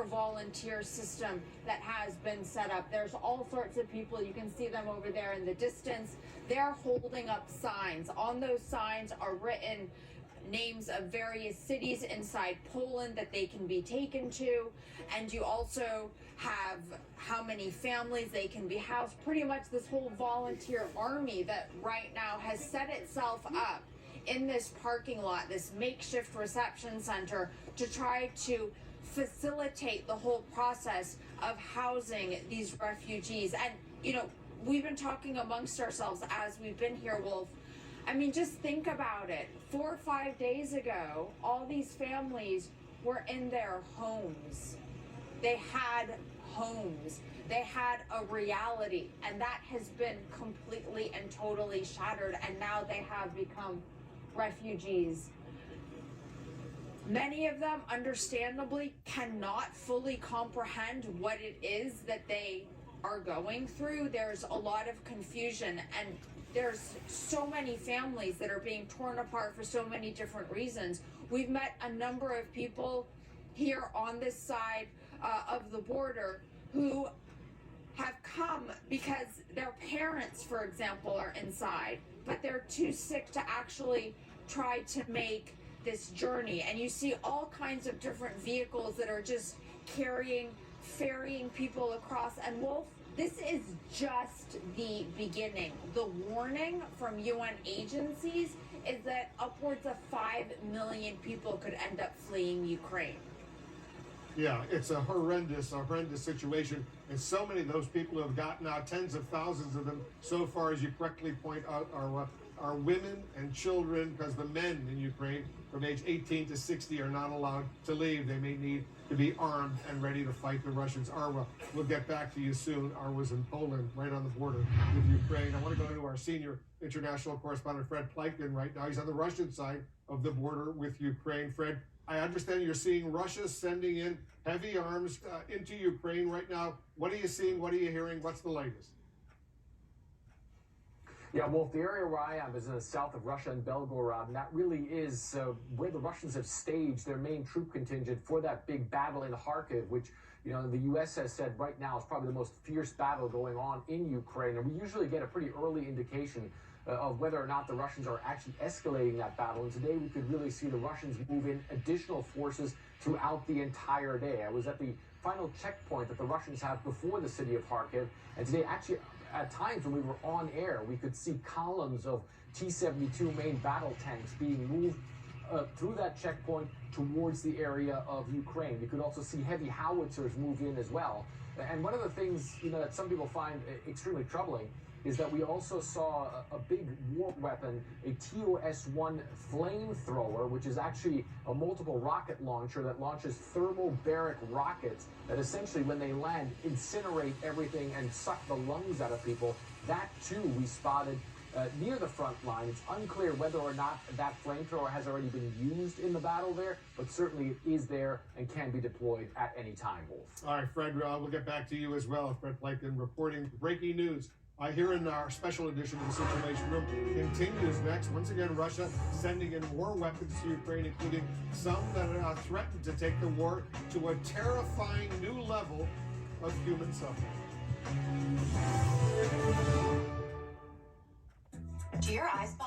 volunteer system that has been set up. There's all sorts of people. You can see them over there in the distance. They're holding up signs. On those signs are written names of various cities inside Poland that they can be taken to, and you also have how many families they can be housed. Pretty much this whole volunteer army that right now has set itself up in this parking lot, this makeshift reception center, to try to facilitate the whole process of housing these refugees. And, you know, we've been talking amongst ourselves as we've been here, Wolf. I mean, just think about it. 4 or 5 days ago, all these families were in their homes. They had homes. They had a reality, and that has been completely and totally shattered, and now they have become refugees. Many of them, understandably, cannot fully comprehend what it is that they are going through. There's a lot of confusion, and there's so many families that are being torn apart for so many different reasons. We've met a number of people here on this side of the border who have come because their parents, for example, are inside, but they're too sick to actually try to make this journey. And you see all kinds of different vehicles that are just ferrying people across. And Wolf, this is just the beginning. The warning from UN agencies is that upwards of 5 million people could end up fleeing Ukraine. Yeah, it's a horrendous situation. And so many of those people who have gotten out, tens of thousands of them so far, as you correctly point out, are women and children, because the men in Ukraine from age 18 to 60 are not allowed to leave. They may need to be armed and ready to fight the Russians. Arwa, we'll get back to you soon. Arwa's in Poland, right on the border with Ukraine. I want to go to our senior international correspondent, Fred Pleitgen, right now. He's on the Russian side of the border with Ukraine. Fred, I understand you're seeing Russia sending in heavy arms into Ukraine right now. What are you seeing? What are you hearing? What's the latest? Yeah, Wolf, the area where I am is in the south of Russia in Belgorod, and that really is where the Russians have staged their main troop contingent for that big battle in Kharkiv, which, you know, the U.S. has said right now is probably the most fierce battle going on in Ukraine. And we usually get a pretty early indication of whether or not the Russians are actually escalating that battle. And today we could really see the Russians move in additional forces throughout the entire day. I was at the final checkpoint that the Russians have before the city of Kharkiv, and today actually at times when we were on air, we could see columns of T-72 main battle tanks being moved through that checkpoint towards the area of Ukraine. You could also see heavy howitzers move in as well. And one of the things, you know, that some people find extremely troubling is that we also saw a big war weapon, a TOS-1 flamethrower, which is actually a multiple rocket launcher that launches thermobaric rockets that essentially, when they land, incinerate everything and suck the lungs out of people. That, too, we spotted near the front line. It's unclear whether or not that flamethrower has already been used in the battle there, but certainly it is there and can be deployed at any time, Wolf. All right, Fred, we'll get back to you as well. Fred Pleitgen reporting breaking news. Here in our special edition of the Situation Room continues next. Once again, Russia sending in more weapons to Ukraine, including some that threaten to take the war to a terrifying new level of human suffering. To your eyes.